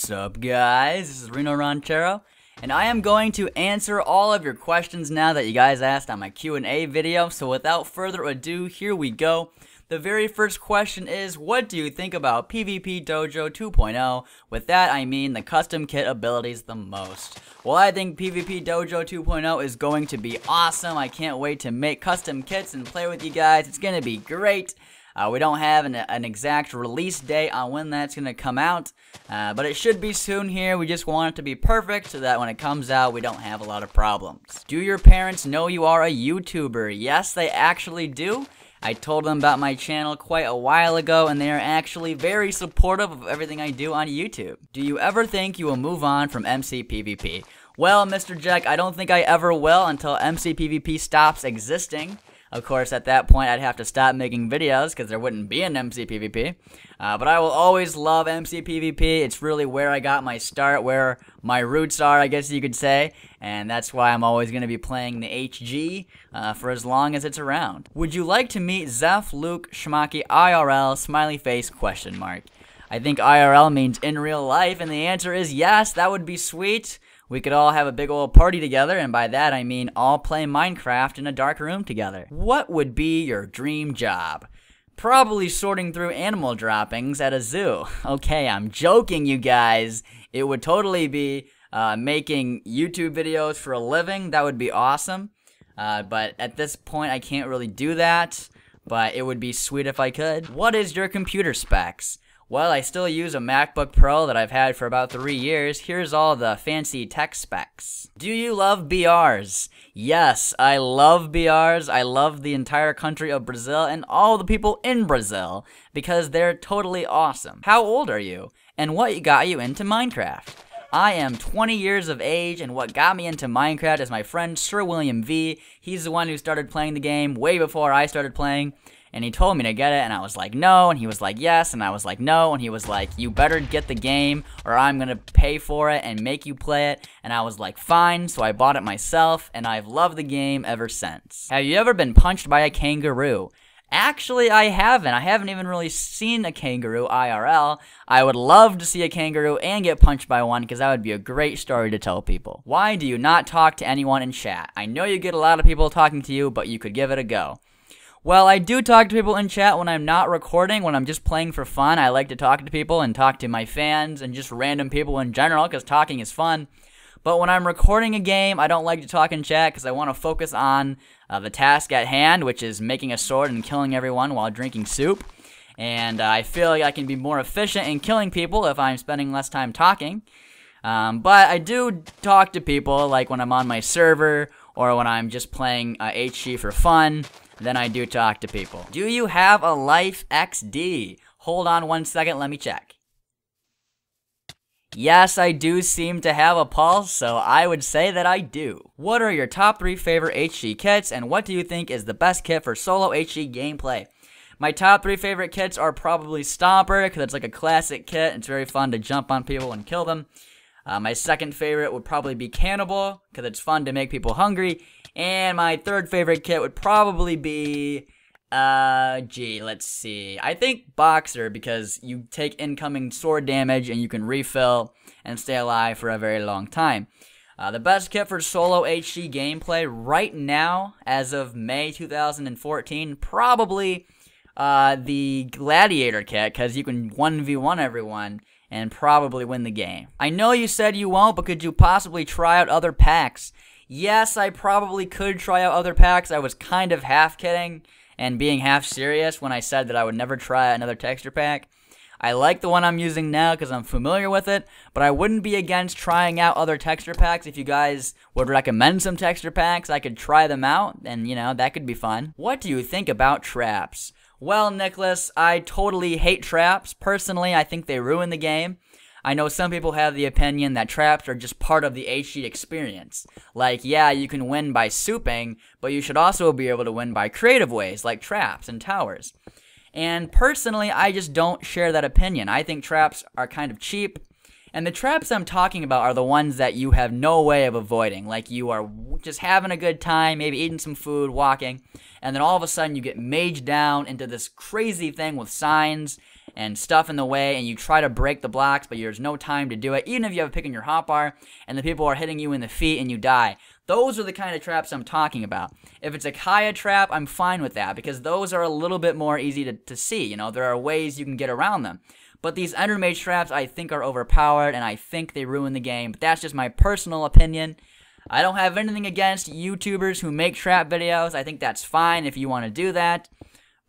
What's up, guys? This is rinoranchero, and I am going to answer all of your questions now that you guys asked on my Q&A video. So without further ado, here we go. The very first question is, what do you think about PvP Dojo 2.0? With that, I mean the custom kit abilities the most. Well, I think PvP Dojo 2.0 is going to be awesome. I can't wait to make custom kits and play with you guys. It's going to be great. We don't have an exact release date on when that's going to come out, but it should be soon here. We just want it to be perfect so that when it comes out, we don't have a lot of problems. Do your parents know you are a YouTuber? Yes, they actually do. I told them about my channel quite a while ago, and they are actually very supportive of everything I do on YouTube. Do you ever think you will move on from MC PvP? Well, Mr. Jack, I don't think I ever will until MC PvP stops existing. Of course, at that point, I'd have to stop making videos because there wouldn't be an MC PvP. But I will always love MC PvP. It's really where I got my start, where my roots are, I guess you could say. And that's why I'm always going to be playing the HG for as long as it's around. Would you like to meet Zeph, Luke, Schmaki, IRL, smiley face, question mark? I think IRL means in real life, and the answer is yes, that would be sweet. We could all have a big old party together, and by that I mean all play Minecraft in a dark room together. What would be your dream job? Probably sorting through animal droppings at a zoo. Okay, I'm joking, you guys. It would totally be making YouTube videos for a living. That would be awesome. But at this point, I can't really do that. But it would be sweet if I could. What is your computer specs? Well, I still use a MacBook Pro that I've had for about 3 years. Here's all the fancy tech specs. Do you love BRs? Yes, I love BRs. I love the entire country of Brazil and all the people in Brazil because they're totally awesome. How old are you? And what got you into Minecraft? I am 20 years of age, and what got me into Minecraft is my friend Sir William V. He's the one who started playing the game way before I started playing. And he told me to get it, and I was like, no, and he was like, yes, and I was like, no, and he was like, you better get the game, or I'm gonna pay for it and make you play it, and I was like, fine, so I bought it myself, and I've loved the game ever since. Have you ever been punched by a kangaroo? Actually, I haven't even really seen a kangaroo IRL. I would love to see a kangaroo and get punched by one, because that would be a great story to tell people. Why do you not talk to anyone in chat? I know you get a lot of people talking to you, but you could give it a go. Well, I do talk to people in chat when I'm not recording, when I'm just playing for fun. I like to talk to people and talk to my fans and just random people in general because talking is fun. But when I'm recording a game, I don't like to talk in chat because I want to focus on the task at hand, which is making a sword and killing everyone while drinking soup. And I feel like I can be more efficient in killing people if I'm spending less time talking. But I do talk to people, like when I'm on my server or when I'm just playing HG for fun. Then I do talk to people. Do you have a Life XD? Hold on 1 second, let me check. Yes, I do seem to have a pulse, so I would say that I do. What are your top 3 favorite HG kits, and what do you think is the best kit for solo HG gameplay? My top 3 favorite kits are probably Stomper, because it's like a classic kit. It's very fun to jump on people and kill them. My second favorite would probably be Cannibal, because it's fun to make people hungry. And my third favorite kit would probably be, let's see. I think Boxer, because you take incoming sword damage and you can refill and stay alive for a very long time. The best kit for solo HG gameplay right now, as of May 2014, probably the Gladiator kit, because you can 1v1 everyone and probably win the game. I know you said you won't, but could you possibly try out other packs? Yes, I probably could try out other packs. I was kind of half kidding and being half serious when I said that I would never try another texture pack. I like the one I'm using now because I'm familiar with it, but I wouldn't be against trying out other texture packs. If you guys would recommend some texture packs, I could try them out, and you know, that could be fun. What do you think about traps? Well, Nicholas, I totally hate traps. Personally, I think they ruin the game. I know some people have the opinion that traps are just part of the HG experience. Like, yeah, you can win by souping, but you should also be able to win by creative ways, like traps and towers. And personally, I just don't share that opinion. I think traps are kind of cheap, and the traps I'm talking about are the ones that you have no way of avoiding. Like, you are just having a good time, maybe eating some food, walking, and then all of a sudden you get maged down into this crazy thing with signs, and stuff in the way, and you try to break the blocks, but there's no time to do it, even if you have a pick in your hotbar, and the people are hitting you in the feet and you die. Those are the kind of traps I'm talking about. If it's a Kaya trap, I'm fine with that, because those are a little bit more easy to see. You know, there are ways you can get around them. But these Ender Mage traps, I think, are overpowered, and I think they ruin the game. But that's just my personal opinion. I don't have anything against YouTubers who make trap videos. I think that's fine if you want to do that.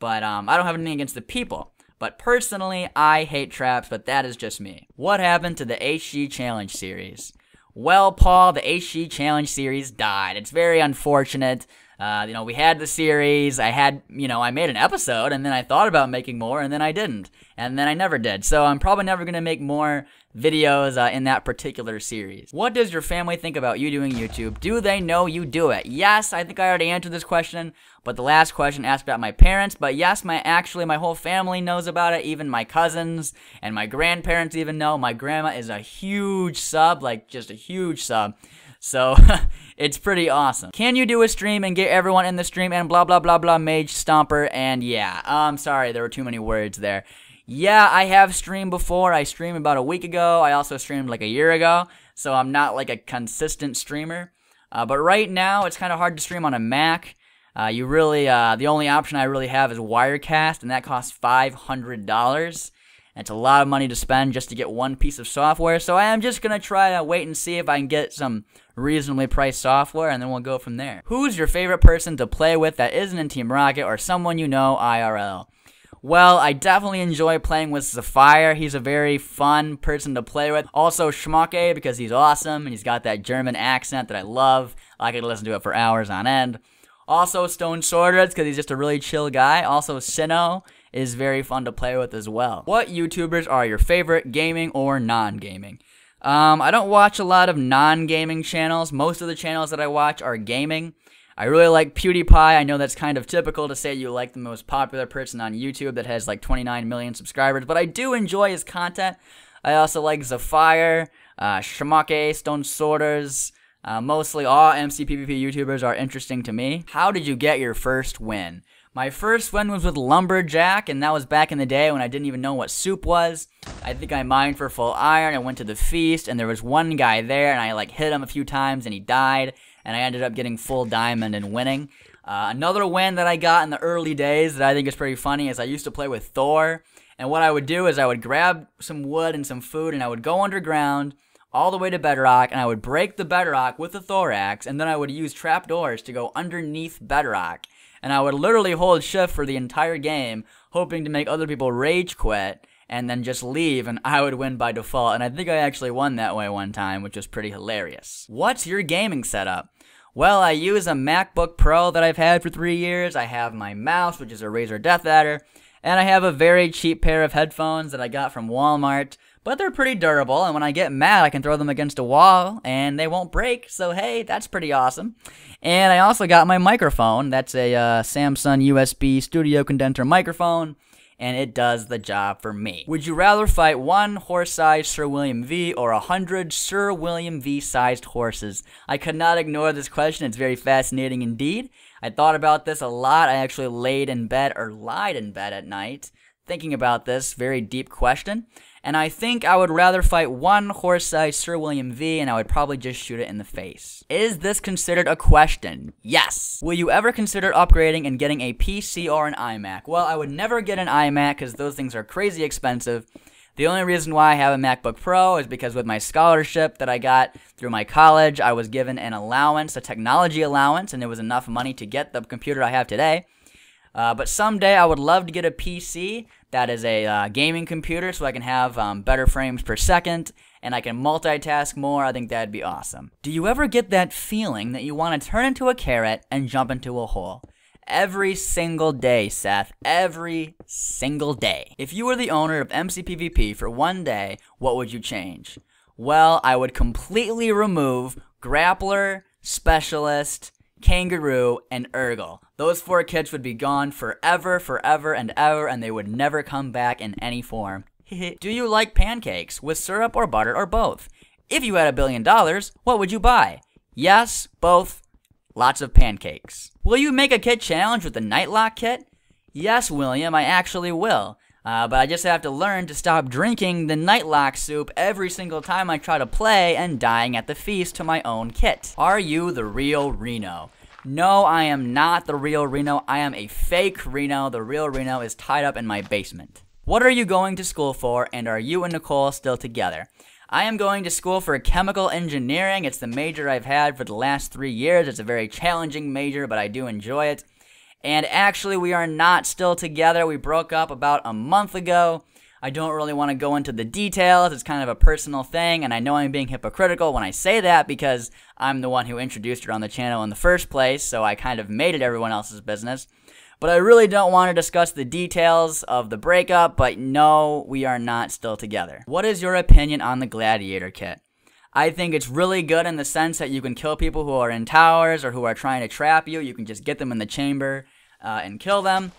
But I don't have anything against the people. But personally, I hate traps, but that is just me. What happened to the HG Challenge series? Well, Paul, the HG Challenge series died. It's very unfortunate. You know, we had the series, I made an episode, and then I thought about making more, and then I didn't. And then I never did. So I'm probably never going to make more videos in that particular series. What does your family think about you doing YouTube? Do they know you do it? Yes, I think I already answered this question, but the last question asked about my parents. But yes, my whole family knows about it. Even my cousins and my grandparents even know. My grandma is a huge sub, like just a huge sub. So, it's pretty awesome. Can you do a stream and get everyone in the stream and blah, blah, blah, blah, Mage, Stomper, and yeah. I'm sorry, there were too many words there. Yeah, I have streamed before. I streamed about a week ago. I also streamed like a year ago. So, I'm not like a consistent streamer. But right now, it's kind of hard to stream on a Mac. The only option I really have is Wirecast, and that costs $500. It's a lot of money to spend just to get one piece of software, so I am just going to try to wait and see if I can get some reasonably priced software, and then we'll go from there. Who's your favorite person to play with that isn't in Team Rocket or someone you know IRL? Well, I definitely enjoy playing with Zephyr. He's a very fun person to play with. Also, Schmucke, because he's awesome, and he's got that German accent that I love. I could listen to it for hours on end. Also, Stone Swordreds, because he's just a really chill guy. Also, Sinnoh is very fun to play with as well. What YouTubers are your favorite, gaming or non-gaming? I don't watch a lot of non-gaming channels. Most of the channels that I watch are gaming. I really like PewDiePie. I know that's kind of typical to say you like the most popular person on YouTube that has like 29 million subscribers, but I do enjoy his content. I also like Zephyr, Schmucke, Stone Swordreds. Mostly all MCPvP YouTubers are interesting to me. How did you get your first win? My first win was with Lumberjack, and that was back in the day when I didn't even know what soup was. I think I mined for full iron and went to the feast, and there was one guy there, and I like hit him a few times, and he died, and I ended up getting full diamond and winning. Another win that I got in the early days that I think is pretty funny is I used to play with Thor, and what I would do is I would grab some wood and some food, and I would go underground all the way to bedrock, and I would break the bedrock with the thorax, and then I would use trapdoors to go underneath bedrock. And I would literally hold shift for the entire game, hoping to make other people rage quit, and then just leave, and I would win by default. And I think I actually won that way one time, which was pretty hilarious. What's your gaming setup? Well, I use a MacBook Pro that I've had for 3 years. I have my mouse, which is a Razer Death Adder, and I have a very cheap pair of headphones that I got from Walmart. But they're pretty durable, and when I get mad, I can throw them against a wall, and they won't break, so hey, that's pretty awesome. And I also got my microphone. That's a Samsung USB studio condenser microphone, and it does the job for me. Would you rather fight 1 horse-sized Sir William V or 100 Sir William V-sized horses? I could not ignore this question. It's very fascinating indeed. I thought about this a lot. I actually lied in bed at night thinking about this very deep question. And I think I would rather fight 1 horse-sized Sir William V, and I would probably just shoot it in the face. Is this considered a question? Yes. Will you ever consider upgrading and getting a PC or an iMac? Well, I would never get an iMac because those things are crazy expensive. The only reason why I have a MacBook Pro is because with my scholarship that I got through my college, I was given an allowance, a technology allowance, and it was enough money to get the computer I have today. But someday I would love to get a PC that is a gaming computer so I can have better frames per second and I can multitask more. I think that'd be awesome. Do you ever get that feeling that you want to turn into a carrot and jump into a hole? Every single day, Seth. Every single day. If you were the owner of MCPvP for 1 day, what would you change? Well, I would completely remove Grappler, Specialist, Kangaroo, and Urgle. Those 4 kits would be gone forever, forever, and ever, and they would never come back in any form. Do you like pancakes with syrup or butter or both? If you had $1 billion, what would you buy? Yes, both, lots of pancakes. Will you make a kit challenge with the Nightlock kit? Yes, William, I actually will. But I just have to learn to stop drinking the nightlock soup every single time I try to play and dying at the feast to my own kit. Are you the real Reno? No, I am not the real Reno. I am a fake Reno. The real Reno is tied up in my basement. What are you going to school for, and are you and Nicole still together? I am going to school for chemical engineering. It's the major I've had for the last 3 years. It's a very challenging major, but I do enjoy it. And actually, we are not still together. We broke up about a month ago. I don't really want to go into the details. It's kind of a personal thing, and I know I'm being hypocritical when I say that because I'm the one who introduced her on the channel in the first place, so I kind of made it everyone else's business. But I really don't want to discuss the details of the breakup, but no, we are not still together. What is your opinion on the Gladiator kit? I think it's really good in the sense that you can kill people who are in towers or who are trying to trap you. You can just get them in the chamber and kill them.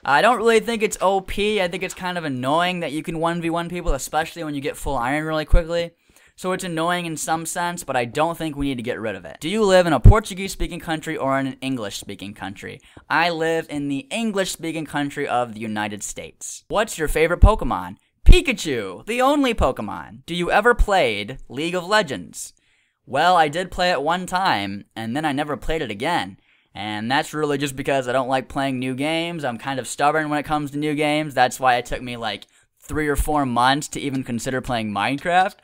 I don't really think it's OP. I think it's kind of annoying that you can 1v1 people, especially when you get full iron really quickly. So it's annoying in some sense, but I don't think we need to get rid of it. Do you live in a Portuguese-speaking country or in an English-speaking country? I live in the English-speaking country of the United States. What's your favorite Pokemon? Pikachu, the only Pokemon. Do you ever played League of Legends? Well, I did play it one time, and then I never played it again. And that's really just because I don't like playing new games. I'm kind of stubborn when it comes to new games. That's why it took me like 3 or 4 months to even consider playing Minecraft.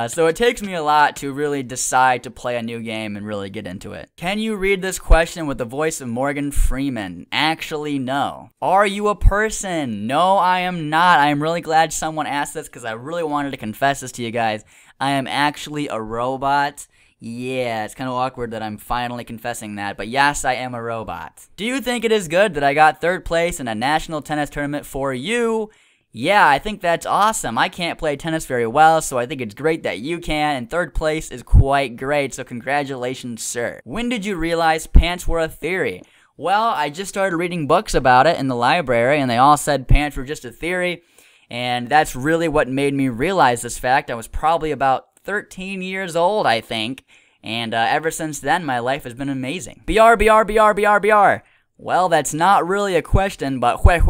So it takes me a lot to really decide to play a new game and really get into it. Can you read this question with the voice of Morgan Freeman? Actually, no. Are you a person? No, I am not. I am really glad someone asked this because I really wanted to confess this to you guys. I am actually a robot. Yeah, it's kind of awkward that I'm finally confessing that, but yes, I am a robot. Do you think it is good that I got 3rd place in a national tennis tournament for you? Yeah, I think that's awesome. I can't play tennis very well, so I think it's great that you can, and 3rd place is quite great, so congratulations, sir. When did you realize pants were a theory? Well, I just started reading books about it in the library, and they all said pants were just a theory, and that's really what made me realize this fact. I was probably about 13 years old, I think, and ever since then, my life has been amazing. BR, BR, BR, BR, BR. Well, that's not really a question, but what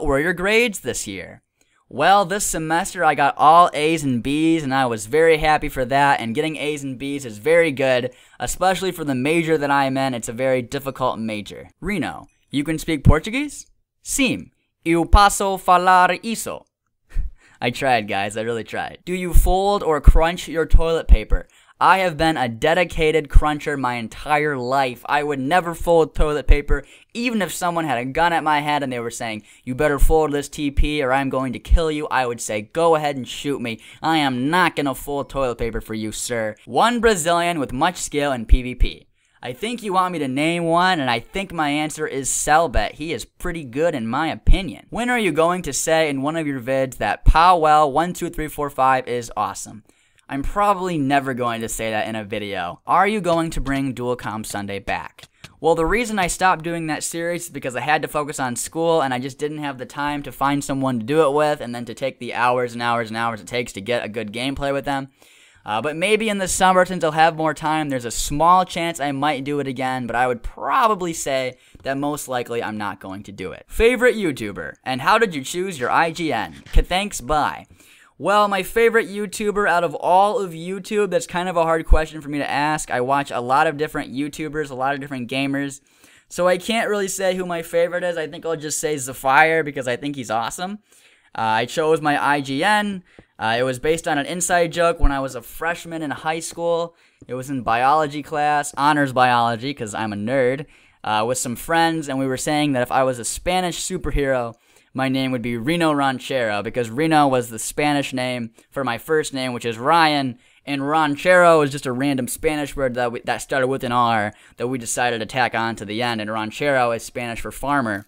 were your grades this year? Well, this semester I got all A's and B's, and I was very happy for that, and getting A's and B's is very good, especially for the major that I'm in. It's a very difficult major. Reno, you can speak Portuguese? Sim, eu posso falar isso. I tried, guys. I really tried. Do you fold or crunch your toilet paper? I have been a dedicated cruncher my entire life. I would never fold toilet paper, even if someone had a gun at my head and they were saying, you better fold this TP or I'm going to kill you. I would say, go ahead and shoot me. I am not going to fold toilet paper for you, sir. One Brazilian with much skill in PvP. I think you want me to name one, and I think my answer is Selbet. He is pretty good in my opinion. When are you going to say in one of your vids that Powell12345 is awesome? I'm probably never going to say that in a video. Are you going to bring Dual Comp Sunday back? Well, the reason I stopped doing that series is because I had to focus on school and I just didn't have the time to find someone to do it with and then to take the hours and hours and hours it takes to get a good gameplay with them. But maybe in the summer, since I'll have more time, there's a small chance I might do it again, but I would probably say that most likely I'm not going to do it. Favorite YouTuber, and how did you choose your IGN? Thanks, bye. Well, my favorite YouTuber out of all of YouTube, that's kind of a hard question for me to ask. I watch a lot of different YouTubers, a lot of different gamers, so I can't really say who my favorite is. I think I'll just say Zephyr because I think he's awesome. I chose my IGN. It was based on an inside joke when I was a freshman in high school. It was in biology class, honors biology, because I'm a nerd, with some friends, and we were saying that if I was a Spanish superhero, my name would be Rinoranchero, because Reno was the Spanish name for my first name, which is Ryan, and ranchero is just a random Spanish word that started with an R that we decided to tack on to the end, and ranchero is Spanish for farmer.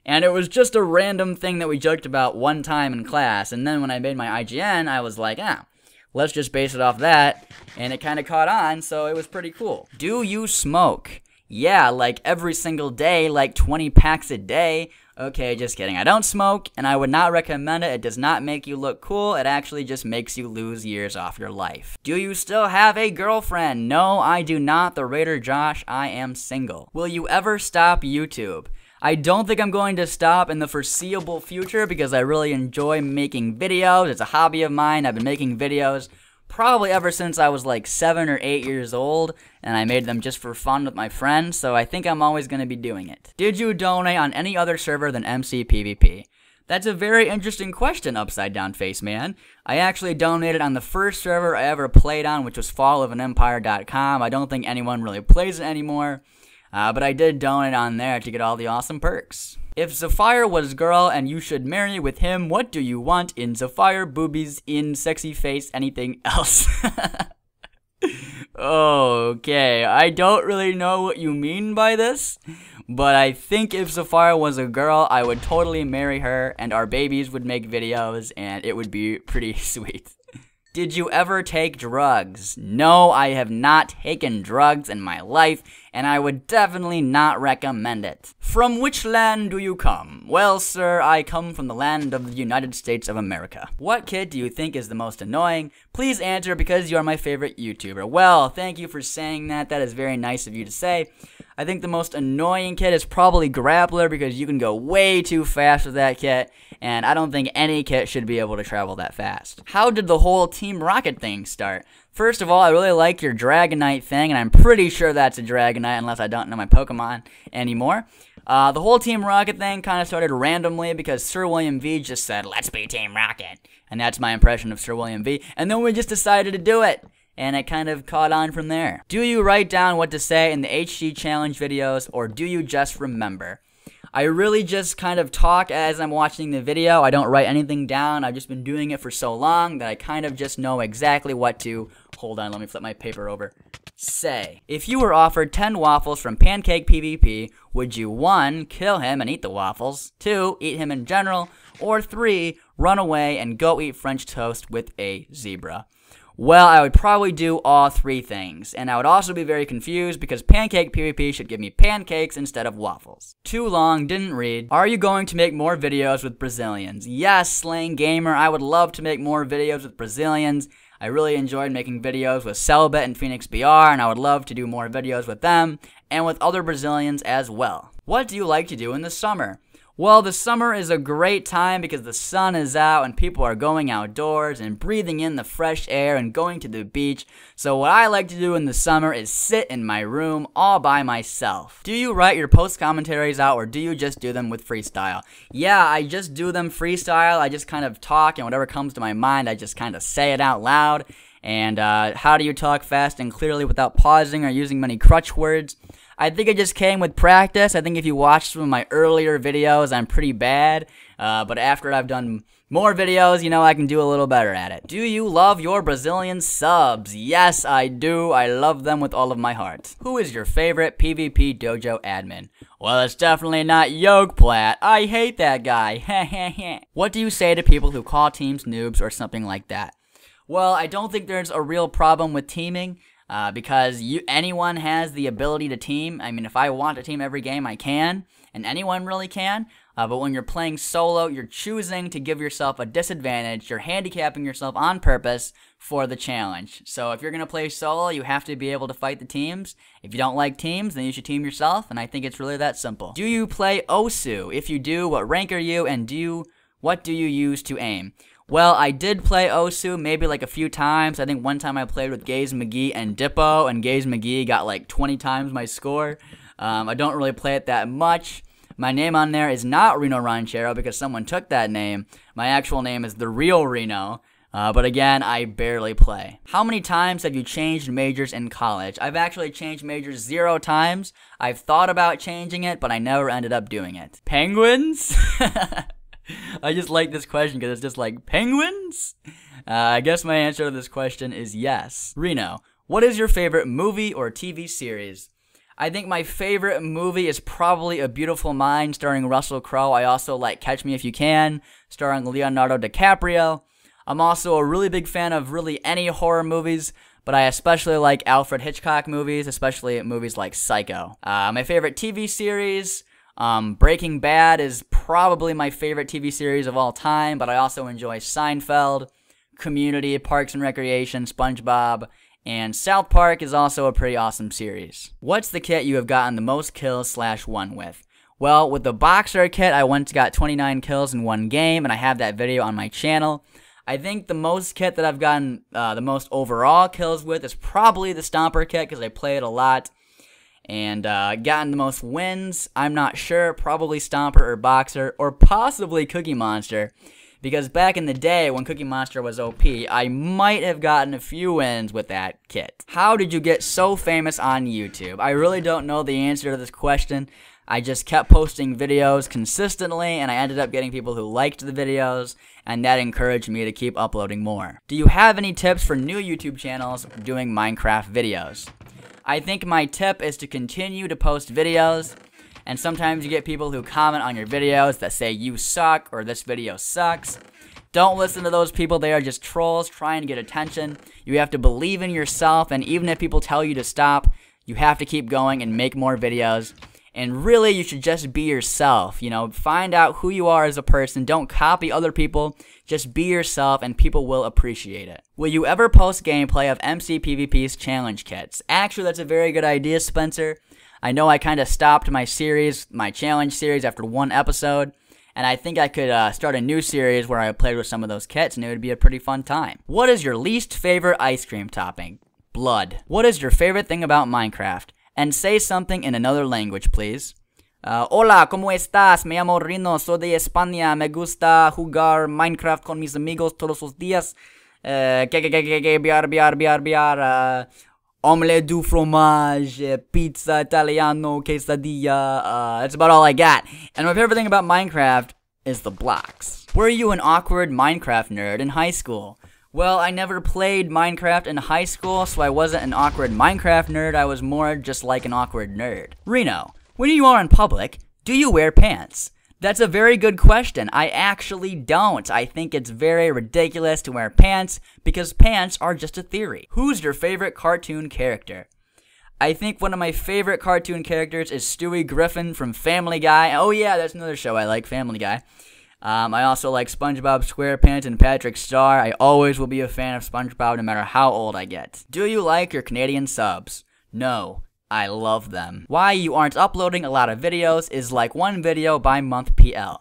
And it was just a random thing that we joked about one time in class, and then when I made my IGN, I was like, let's just base it off that, and it kind of caught on, so it was pretty cool. Do you smoke? Yeah, like every single day, like 20 packs a day. Okay, just kidding. I don't smoke, and I would not recommend it. It does not make you look cool. It actually just makes you lose years off your life. Do you still have a girlfriend? No, I do not. The Raider Josh, I am single. Will you ever stop YouTube? I don't think I'm going to stop in the foreseeable future because I really enjoy making videos. It's a hobby of mine. I've been making videos probably ever since I was like 7 or 8 years old, and I made them just for fun with my friends, so I think I'm always going to be doing it. Did you donate on any other server than MCPvP? That's a very interesting question, Upside Down Face Man. I actually donated on the first server I ever played on, which was fallofanempire.com. I don't think anyone really plays it anymore, but I did donate on there to get all the awesome perks. If Zephyr was girl and you should marry with him, what do you want in Zephyr, boobies, in sexy face, anything else? Okay, I don't really know what you mean by this, but I think if Zephyr was a girl, I would totally marry her, and our babies would make videos, and it would be pretty sweet. Did you ever take drugs? No, I have not taken drugs in my life, and I would definitely not recommend it. From which land do you come? Well, sir, I come from the land of the United States of America. What kid do you think is the most annoying? Please answer because you are my favorite YouTuber. Well, thank you for saying that. That is very nice of you to say. I think the most annoying kit is probably Grappler because you can go way too fast with that kit, and I don't think any kit should be able to travel that fast. How did the whole Team Rocket thing start? First of all, I really like your Dragonite thing, and I'm pretty sure that's a Dragonite unless I don't know my Pokemon anymore. The whole Team Rocket thing kind of started randomly because Sir William V just said, "Let's be Team Rocket," and that's my impression of Sir William V, and then we just decided to do it. And it kind of caught on from there. Do you write down what to say in the HG challenge videos, or do you just remember? I really just kind of talk as I'm watching the video. I don't write anything down. I've just been doing it for so long that I kind of just know exactly what to, hold on, let me flip my paper over, say. If you were offered 10 waffles from Pancake PvP, would you 1, kill him and eat the waffles, 2, eat him in general, or 3, run away and go eat French toast with a zebra? Well, I would probably do all 3 things, and I would also be very confused because Pancake PvP should give me pancakes instead of waffles. Too long, didn't read. Are you going to make more videos with Brazilians? Yes, Slaying Gamer, I would love to make more videos with Brazilians. I really enjoyed making videos with Selbit and Phoenix BR, and I would love to do more videos with them, and with other Brazilians as well. What do you like to do in the summer? Well, the summer is a great time because the sun is out and people are going outdoors and breathing in the fresh air and going to the beach. So what I like to do in the summer is sit in my room all by myself. Do you write your post commentaries out, or do you just do them with freestyle? Yeah, I just do them freestyle. I just kind of talk, and whatever comes to my mind, I just kind of say it out loud. And how do you talk fast and clearly without pausing or using many crutch words? I think it just came with practice. I think if you watch some of my earlier videos, I'm pretty bad. But after I've done more videos, you know, I can do a little better at it. Do you love your Brazilian subs? Yes, I do. I love them with all of my heart. Who is your favorite PvP dojo admin? Well, it's definitely not Yogplat. I hate that guy. What do you say to people who call teams noobs or something like that? Well, I don't think there's a real problem with teaming. Because anyone has the ability to team. I mean, if I want to team every game, I can, and anyone really can. But when you're playing solo, you're choosing to give yourself a disadvantage. You're handicapping yourself on purpose for the challenge. So if you're going to play solo, you have to be able to fight the teams. If you don't like teams, then you should team yourself, and I think it's really that simple. Do you play Osu? If you do, what rank are you, and what do you use to aim? Well, I did play Osu maybe like a few times. I think one time I played with Gaze McGee and Dippo, and Gaze McGee got like 20 times my score. I don't really play it that much. My name on there is not rinoranchero because someone took that name. My actual name is the real Rino. But again, I barely play. How many times have you changed majors in college? I've actually changed majors 0 times. I've thought about changing it, but I never ended up doing it. Penguins? I just like this question because it's just like, penguins? I guess my answer to this question is yes. Reno, what is your favorite movie or TV series? I think my favorite movie is probably A Beautiful Mind starring Russell Crowe. I also like Catch Me If You Can starring Leonardo DiCaprio. I'm also a really big fan of really any horror movies, but I especially like Alfred Hitchcock movies, especially movies like Psycho. My favorite TV series... Breaking Bad is probably my favorite TV series of all time, but I also enjoy Seinfeld, Community, Parks and Recreation, SpongeBob, and South Park is also a pretty awesome series. What's the kit you have gotten the most kills /1 with? Well, with the Boxer kit, I once got 29 kills in one game, and I have that video on my channel. I think the most kit that I've gotten the most overall kills with is probably the Stomper kit, because I play it a lot. And gotten the most wins, I'm not sure, probably Stomper or Boxer, or possibly Cookie Monster. Because back in the day, when Cookie Monster was OP, I might have gotten a few wins with that kit. How did you get so famous on YouTube? I really don't know the answer to this question. I just kept posting videos consistently, and I ended up getting people who liked the videos, and that encouraged me to keep uploading more. Do you have any tips for new YouTube channels doing Minecraft videos? I think my tip is to continue to post videos, and sometimes you get people who comment on your videos that say you suck or this video sucks. Don't listen to those people. They are just trolls trying to get attention. You have to believe in yourself, and even if people tell you to stop, you have to keep going and make more videos. And really, you should just be yourself, you know, find out who you are as a person. Don't copy other people, just be yourself and people will appreciate it. Will you ever post gameplay of MCPvP's challenge kits? Actually, that's a very good idea, Spencer. I know I kind of stopped my challenge series after one episode, and I think I could start a new series where I played with some of those kits, and it would be a pretty fun time. What is your least favorite ice cream topping? Blood. What is your favorite thing about Minecraft? And say something in another language, please. Hola, ¿cómo estás? Me llamo Rino, soy de España. Me gusta jugar Minecraft con mis amigos todos los días. Biar. Omelette du fromage, pizza italiano, quesadilla. That's about all I got. And my favorite thing about Minecraft is the blocks. Were you an awkward Minecraft nerd in high school? Well, I never played Minecraft in high school, so I wasn't an awkward Minecraft nerd. I was more just like an awkward nerd. Reno, when you are in public, do you wear pants? That's a very good question. I actually don't. I think it's very ridiculous to wear pants because pants are just a theory. Who's your favorite cartoon character? I think one of my favorite cartoon characters is Stewie Griffin from Family Guy. Oh yeah, that's another show I like, Family Guy. I also like SpongeBob SquarePants and Patrick Star. I always will be a fan of SpongeBob no matter how old I get. Do you like your Canadian subs? No. I love them. Why you aren't uploading a lot of videos is like one video by month PL.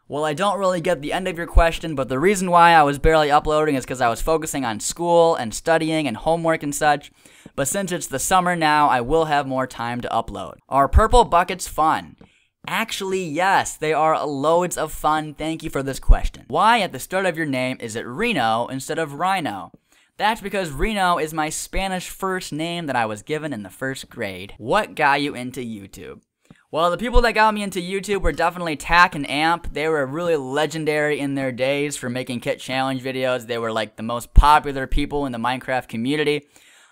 Well, I don't really get the end of your question, but the reason why I was barely uploading is because I was focusing on school and studying and homework and such. But since it's the summer now, I will have more time to upload. Are purple buckets fun? Actually, yes, they are loads of fun. Thank you for this question. Why at the start of your name is it Reno instead of Rhino? That's because Reno is my Spanish first name that I was given in the first grade. What got you into YouTube? Well, the people that got me into YouTube were definitely Tack and Amp. They were really legendary in their days for making kit challenge videos. They were like the most popular people in the Minecraft community.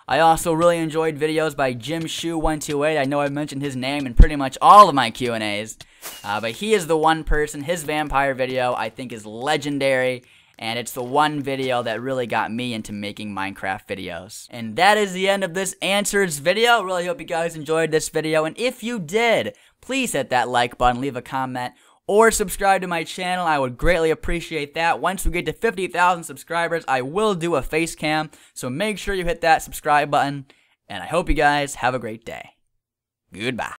I also really enjoyed videos by JimShoe128. I know I've mentioned his name in pretty much all of my Q&As. But he is the one person, his vampire video I think is legendary. And it's the one video that really got me into making Minecraft videos. And that is the end of this answers video. Really hope you guys enjoyed this video. And if you did, please hit that like button, leave a comment, or subscribe to my channel. I would greatly appreciate that. Once we get to 50,000 subscribers, I will do a face cam. So make sure you hit that subscribe button. And I hope you guys have a great day. Goodbye.